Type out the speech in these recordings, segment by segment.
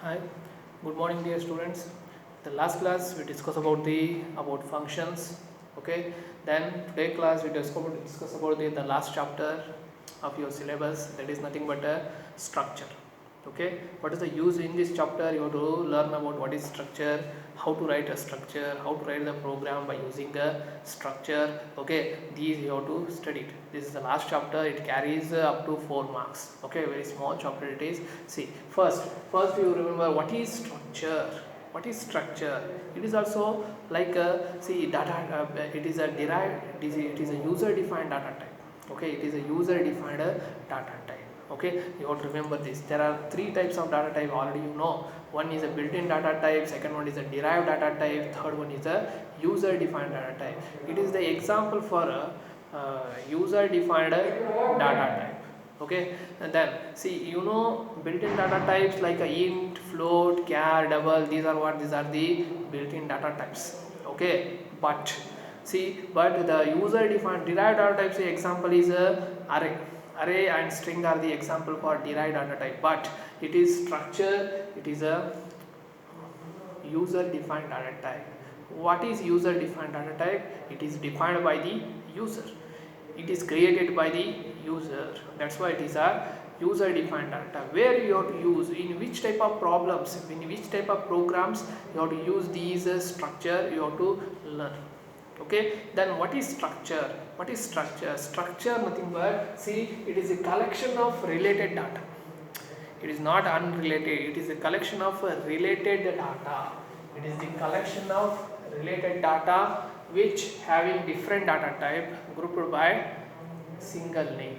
Hi, good morning, dear students. The last class we discussed about functions. Okay, then today class we discuss about the last chapter of your syllabus, that is nothing but a structure. Okay, what is the use in this chapter? You have to learn about what is structure, how to write a structure, how to write the program by using a structure. Okay, these you have to study it. This is the last chapter. It carries up to 4 marks. Okay, very small chapter it is. See, first you remember what is structure. What is structure? It is also like see data. It is a derived. It is a user defined data type. Okay, it is a user defined data type. Okay, you have to remember this. There are 3 types of data type, already you know. One is a built-in data type, second one is a derived data type, third one is a user defined data type. It is the example for a user defined data type. Okay, and then see, you know, built-in data types like a int, float, char, double, these are the built-in data types. Okay, but the user defined derived data types example is a array and string are the example for derived data type, but it is structure, it is a user defined data type. What is user defined data type? It is defined by the user, it is created by the user. That's why it is a user defined data, where you have to use, in which type of problems, in which type of programs you have to use these structure, you have to learn. Okay, then what is structure? What is structure? Structure nothing but, see, it is a collection of related data. It is not unrelated, it is a collection of related data. It is the collection of related data which having different data type grouped by single name.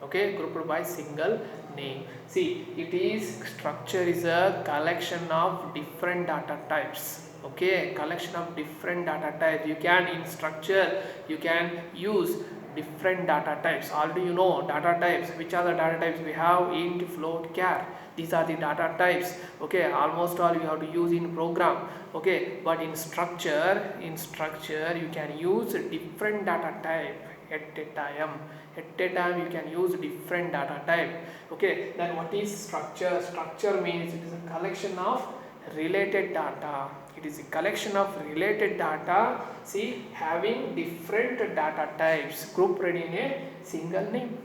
Okay, grouped by single name. See, it is structure is a collection of different data types. Okay, collection of different data types. You can, in structure you can use different data types. Already you know data types. Which are the data types? We have int, float, char. These are the data types. Okay, almost all you have to use in program. Okay, but in structure you can use different data type at a time. At a time you can use different data type. Okay, then what is structure? Structure means it is a collection of related data. It is a collection of related data, see, having different data types grouped in a single name.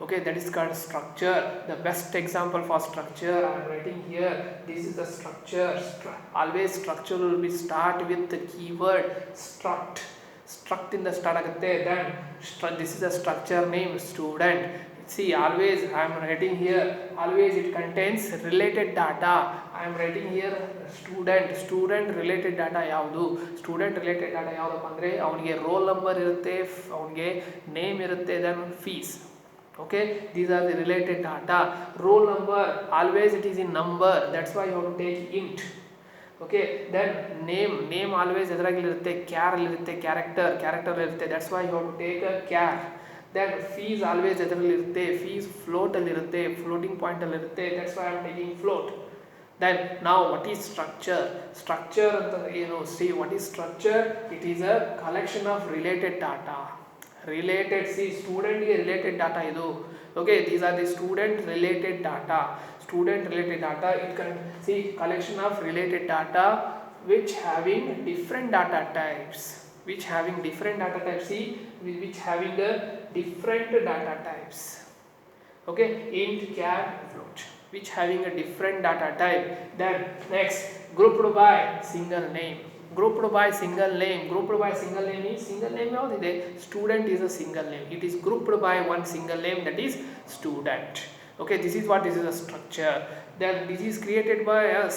Okay, that is called structure. The best example for structure I am writing here. This is the structure. Always structure will be start with the keyword struct. Struct in the start agutte. Then this is the structure name student. See, always I am writing here, always it contains related data. I am writing here student related data ಯಾವುದು? Student related data ಯಾವುದಪ್ಪ ಅಂದರೆ ಅವನಿಗೆ roll number ಇರುತ್ತೆ, ಅವನಿಗೆ name ಇರುತ್ತೆ, then fees. Okay, these are the related data. Roll number, always it is in number, that's why you have to take int. Okay, then name always ಎದುರಾಗಿರುತ್ತೆ, char ಇರುತ್ತೆ, character ಇರುತ್ತೆ, that's why you have to take a char. Then fees always ಎದರಲ್ಲಿ ಇರುತ್ತೆ, fees float ಅಲ್ಲಿ ಇರುತ್ತೆ, floating point ಅಲ್ಲಿ ಇರುತ್ತೆ, that's why I am taking float. Then now what is structure? Structure ಅಂತ ಏನು? See, what is structure? It is a collection of related data. Related, see, student ಗೆ related data ಇದು. Okay, these are the student related data. It can, see, collection of related data which having different data types. See, which having the different data types. Okay, int, char, float, which having a different data type. Then next, grouped by single name. Grouped by single name means single name ಯಾವುದಿದೆ? Student is a single name. It is grouped by one single name, that is student. Okay, this is a structure. Then this is created by us.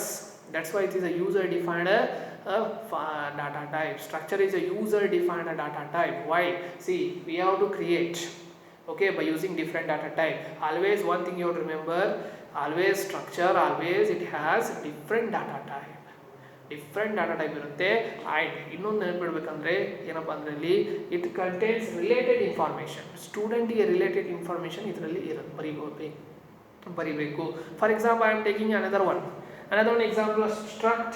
That's why it is a user defined data type. Structure is a user defined data type. Why? See, we have to create, okay, by using different data type. Always one thing you have to remember, always structure, always it has different data type ಇರುತ್ತೆ. And ಇನ್ನೊಂದು ನೆನಪಿಡ್ಬೇಕಂದ್ರೆ ಏನಪ್ಪ ಅಂದರೆ ಇಲ್ಲಿ it contains related information. ಸ್ಟೂಡೆಂಟಿಗೆ related information ಇದರಲ್ಲಿ ಬರೀಬೇಕು. For example I am taking another one example of struct.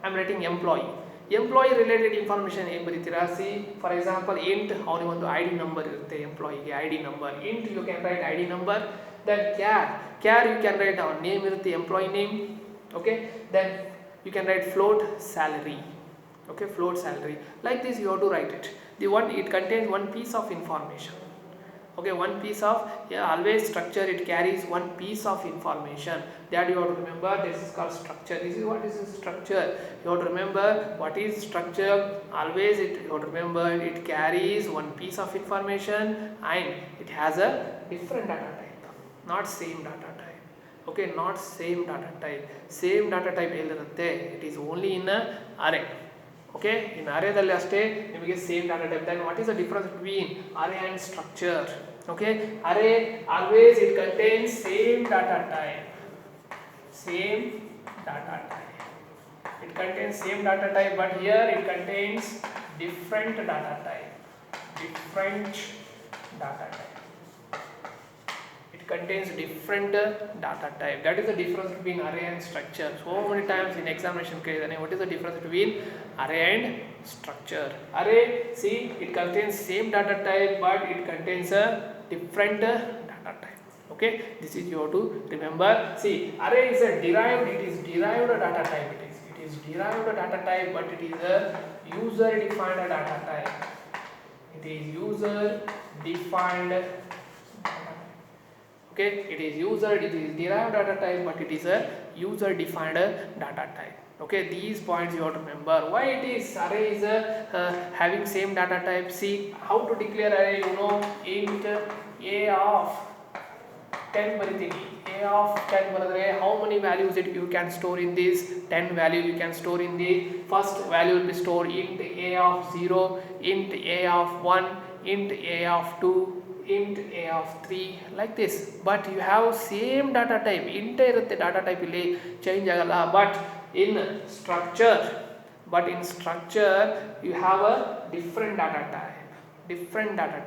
I am writing employee related information ಏನು ಬರೀತೀರಾ? ಸಿ, ಫಾರ್ ಎಕ್ಸಾಂಪಲ್ ಇಂಟ್, ಅವನಿಗೆ ಒಂದು ಐ ಡಿ ನಂಬರ್ ಇರುತ್ತೆ, ಎಂಪ್ಲಾಯಿಗೆ I D number. Int you can write I D number, Then care you can write our name irutte, employee name. Okay, then you can write float salary. Okay, float salary. Like this you have to write it. The one, it contains one piece of information. Okay, one piece of, always structure, it carries one piece of information that you have to remember. This is called structure. This is what is structure. You have to remember what is structure. Always you have to remember it carries one piece of information and it has a different data type, not same data type. Okay, not same data type. Same data type it is only in a array. Okay, in array dalli ashte nimage same data type. Then what is the difference between array and structure? Okay, array always it contains same data type, same data type. It contains same data type, but here it contains different data type, different data type. Contains different data type. That is the difference between array and structure. So many times in examination ಕೇಳಿದಾನೆ, what is the difference between array and structure? Array, see, it contains same data type but it contains a different data type. Okay, this is you have to remember. See, array is a derived, it is derived data type. It is derived data type, but it is a user defined data type. It is user defined. Okay, it is derived data type, but it is a user defined data type. Okay, these points you have to remember. Why it is array is having same data type? See, how to declare array, you know, int a of 10 ಬರಿತೀನಿ. A of 10 ಬರೆದರೆ how many values you can store in this? 10 values you can store in the first value will be stored int a of 0, int a of 1, int a of 2, int a of 3, like this. But you have same data type, int irutte data type illi change agalla. But in structure you have a different data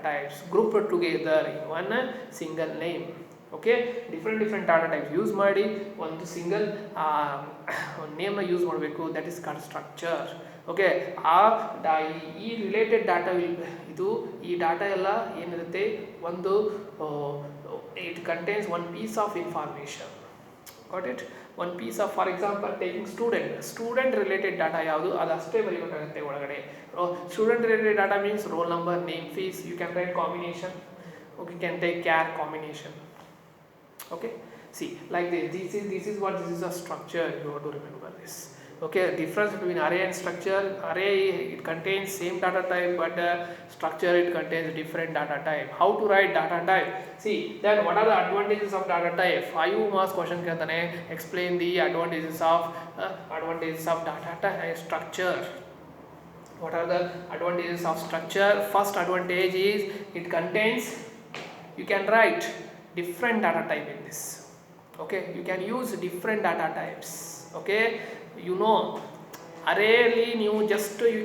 types grouped together in one single name. Okay, different data types use ಮಾಡಿ ಒಂದು single name use ಮಾಡಬೇಕು. That is called structure. Okay, ಈ related data ಇದು ಈ data ಎಲ್ಲ ಏನಿರುತ್ತೆ ಒಂದು it contains one piece of information. Got it? One piece of, for example, taking student related data ಯಾವುದು ಅದು ಅಷ್ಟೇ ಬರೀಬೇಕಾಗುತ್ತೆ ಒಳಗಡೆ. Student related data means roll number, name, fees. You can write combination. Okay, you can take care combination. Okay, see, like this is what this is a structure. You have to remember this. Okay, difference between array and structure. Array it contains same data type, but structure it contains different data type. How to write data type? See, then what are the advantages of data type? 5 marks question ಕೇಳ್ತಾನೆ. Explain the advantages of data type structure. What are the advantages of structure? First advantage is it contains, you can write different data type in this. Okay, you can use different data types. Okay, you know, array ನೀವು just you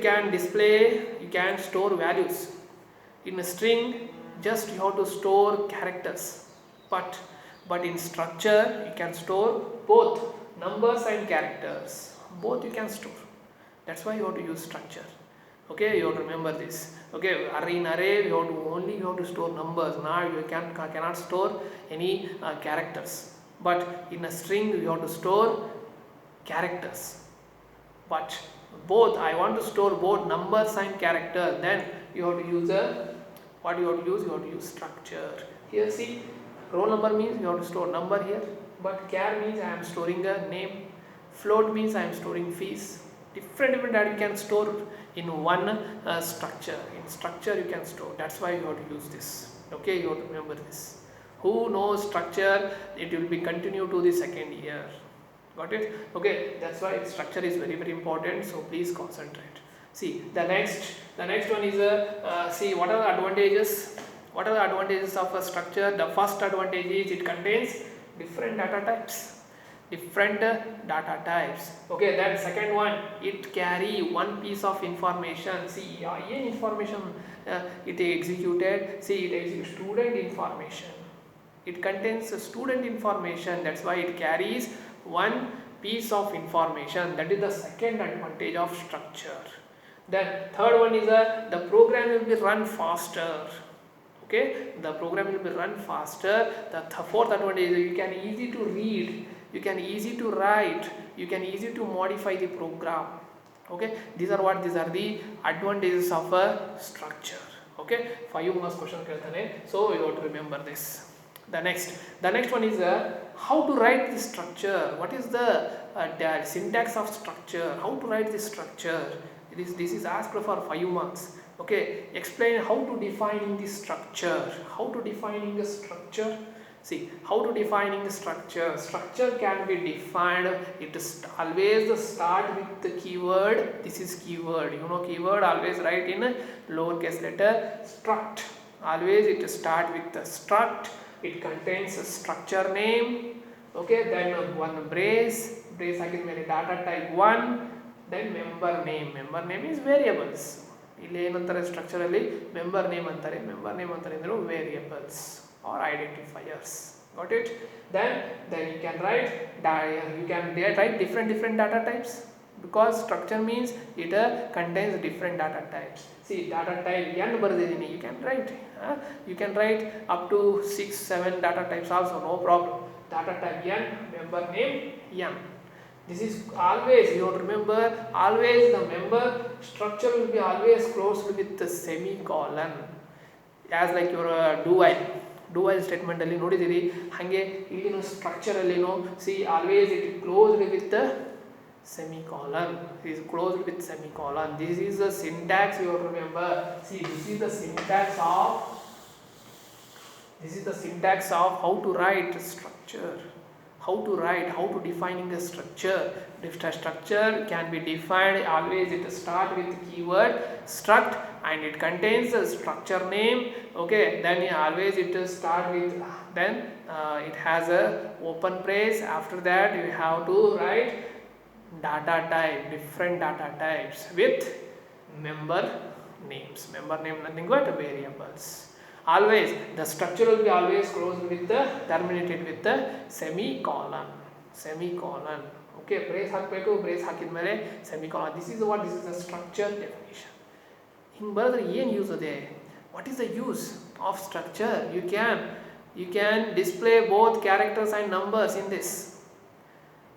can store values. In a string just you have to store characters, but in structure you can store both numbers and characters. Both you can store. That's why you have to use structure. Okay, you have to remember this. Okay, in array you have to store numbers. Now you cannot store any characters, but in a string you have to store characters. But both, I want to store both numbers and character, then you have to use you have to use structure. Here see, roll number means you have to store number here, but char means I am storing a name, float means I am storing fees. Different that you can store in one structure. In structure you can store. That's why you have to use this. Okay, you have to remember this. Who knows structure, it will be continue to the second year. Got it? Okay, that's why structure is very important, so please concentrate. See, the next one is see, what are the advantages? What are the advantages of a structure? The first advantage is it contains different data types. Okay, then second one, it carry one piece of information. See, information it executed. See, it executes student information. It contains student information. That's why it carries one piece of information. That is the second advantage of structure. Then third one is the program will be run faster. Okay, Okay, the program will be run faster. The fourth advantage is you can easy to read, you can easy to write, you can easy to modify the program. Okay, these are the advantages of a structure. Okay, 5 marks question keltane, so you have to remember this. The next one is how to write the structure. What is the syntax of structure? How to write the structure? This is asked for 5 marks. Okay, explain how to defining the structure. How to defining the structure? See, how to defining the structure. Structure can be defined. It is always start with the keyword. This is keyword. You know keyword always write in lowercase letter. Struct. Always it start with the struct. It contains a structure name. Okay, then one brace again data type 1. Then member name. Member name is variables. ಇಲ್ಲಿ ಏನಂತಾರೆ structure ಅಲ್ಲಿ member name ಅಂತಾರೆ ಅಂದ್ರೆ variables or identifiers. Got it? Then you can write different data types, because structure means it contains different data types. See, data type n ಬರೆದಿದ್ದೀನಿ, you can write up to 6-7 data types also, no problem. Data type n, member name n. This is always, you have to remember, always the member structure will be always closed with the semicolon, as like your do while statement ಅಲ್ಲಿ ನೋಡಿದಿರಿ ಹಾಗೆ ಇಲ್ಲಿನ structure ಅಲ್ಲಿನೋ see always it is closed with the semicolon. It is closed with semicolon. This is the syntax, you have to remember. See, this is the syntax of how to write structure. How to defining the structure. Structure can be defined, always it start with keyword struct and it contains a structure name. Okay, then always it start with, then it has a open brace. After that you have to write data type, different data types with member names. Member name nothing but variables. Always the structure will be always closed with the terminated with the semicolon. Okay, brace ಹಾಕಬೇಕು, brace ಹಾಕಿದ್ಮೇಲೆ semicolon. This is the structure definition. ಹಿಂಗೆ ಬರೆದ್ರೆ ಏನು use ಇದೆ? What is the use of structure? You can display both characters and numbers in this.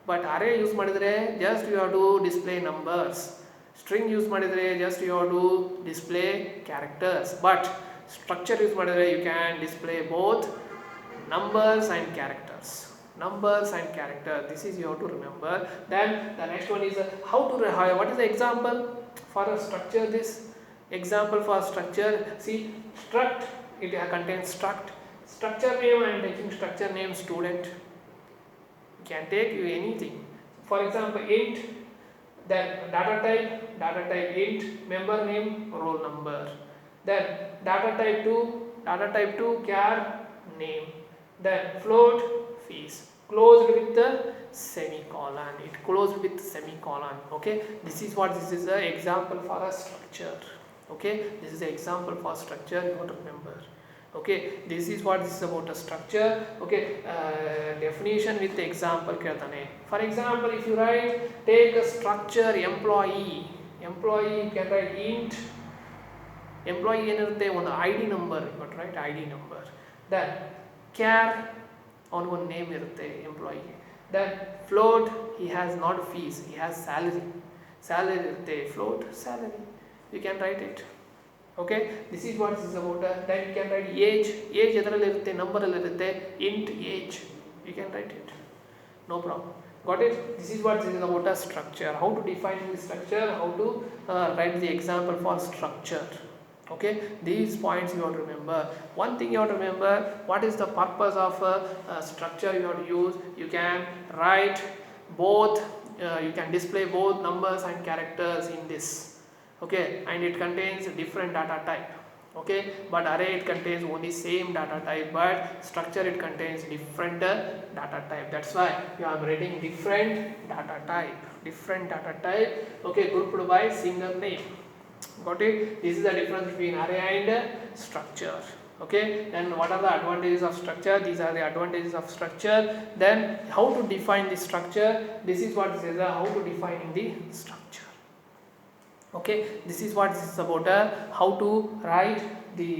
But array use ಮಾಡಿದ್ರೆ just you have to display numbers. String use ಮಾಡಿದ್ರೆ just you have to display characters. But structure use ಮಾಡಿದ್ರೆ you can display both numbers and characters. This is you have to remember. Then the next one is what is the example for a structure? This example for structure, see, struct, it contains structure name. I am taking structure name student. You can take anything. For example, int, then data type int, member name, roll number. Then data type 2 char name. Then float fees, closed with the semicolon. It closed with semicolon. Okay, this is the example for a structure. Okay, this is the example for structure, you have to remember. Okay, this is about a structure. Okay, definition with the example ಕೇಳ್ತಾನೆ. For example, if you take a structure employee, you can write int employee ಏನಿರುತ್ತೆ, ಒಂದು ID number, but right, ID number. Then char, ಅವನಿಗೊಂದು name ಇರುತ್ತೆ ಎಂಪ್ಲಾಯಿಗೆ. Then float, he has not fees, he has salary ಇರುತ್ತೆ, float salary, you can write it. Okay, this is what this is about. Then you can write age ಎದರಲ್ಲಿ ಇರುತ್ತೆ, number ಅಲ್ಲಿ ಇರುತ್ತೆ, int age, you can write it, no problem. Got it? This is what this is about a structure. How to define the structure, how to write the example for structure. Okay, these points you have to remember. One thing you have to remember, what is the purpose of a structure you have to use. You can write both, you can display both numbers and characters in this. Okay, and it contains different data type. Okay, but array it contains only same data type, but structure it contains different data type. That's why you are writing different data type. Okay, grouped by single name. Got it? This is the difference between array and structure. Okay, then what are the advantages of structure? These are the advantages of structure. Then how to define the structure? This is what says how to defining the structure. Okay, this is what this is about, how to write the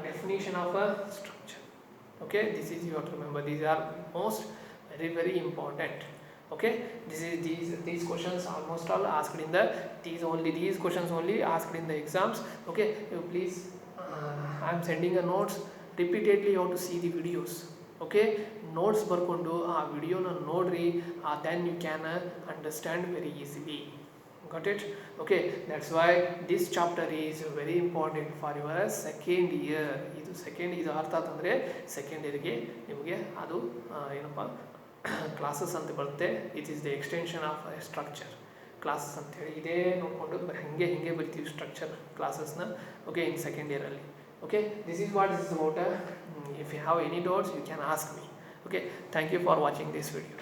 definition of a structure. Okay, this is you have to remember, these are most very important. Okay, these questions almost all asked in the these questions only asked in the exams. Okay, you please I am sending a notes, repeatedly you have to see the videos. Okay, notes ಬರ್ಕೊಂಡು ಆ ವಿಡಿಯೋನ ನೋಡ್ರಿ, then you can understand very easily. Got it? Okay, that's why this chapter is very important for your second year. ಇದು second, ಇದು ಅರ್ಥ ಅಂತಂದರೆ second ಇಯರ್ಗೆ ನಿಮಗೆ ಅದು ಏನಪ್ಪ ಕ್ಲಾಸಸ್ ಅಂತ ಬರುತ್ತೆ. It is the extension of structure classes ಅಂತೇಳಿ ಇದೇ ನೋಡಿಕೊಂಡು ಹಿಂಗೆ ಬರ್ತೀವಿ ಸ್ಟ್ರಕ್ಚರ್ ಕ್ಲಾಸಸ್ನ. ಓಕೆ, ಇನ್ ಸೆಕೆಂಡ್ ಇಯರಲ್ಲಿ. Okay, this is what is about. If you have any doubts, you can ask me. Okay, thank you for watching this video.